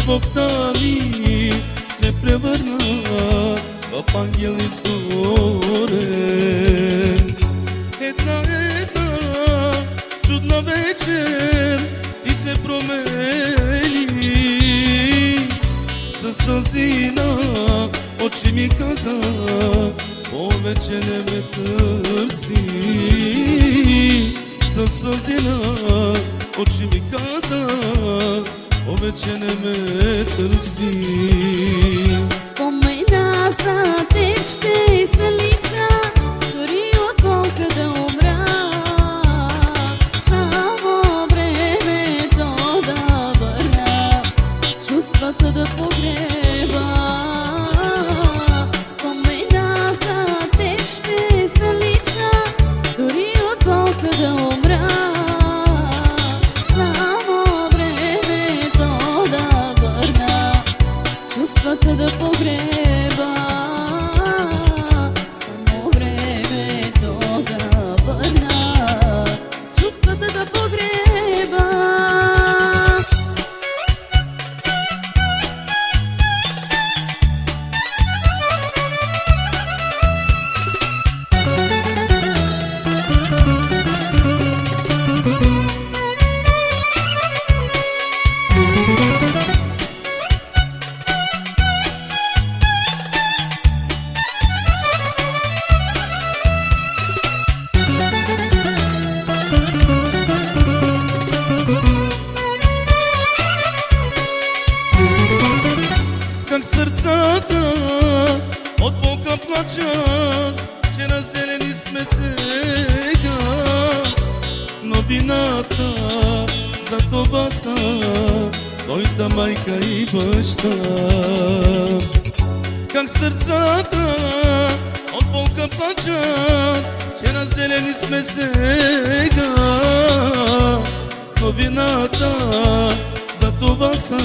любовта ми се превърна в ангел изгорен. Една чудна вечер и се промени. Със сълзи на очи ми каза, повече не ме търси. Със сълзи на очи ми каза, повече не ме търси. Спомена за теб ще се лича, дори от болка да умра. Само времето да върна, чувствата да погреба. Спомена за теб ще се лича, дори от болка да умра. Чувствата да погреба, само времето да върна, чувствата да погреба. Как сърцата от болка плачат, че разделени сме сега. Но вината за това са твоята майка и баща. Как сърцата от болка плачат, че разделени сме сега. Но вината за това са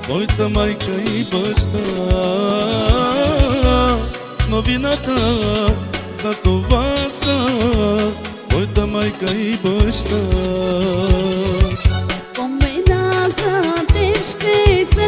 твоята майка и баща. Но вината за това са твоята майка и баща. Спомена за теб ще се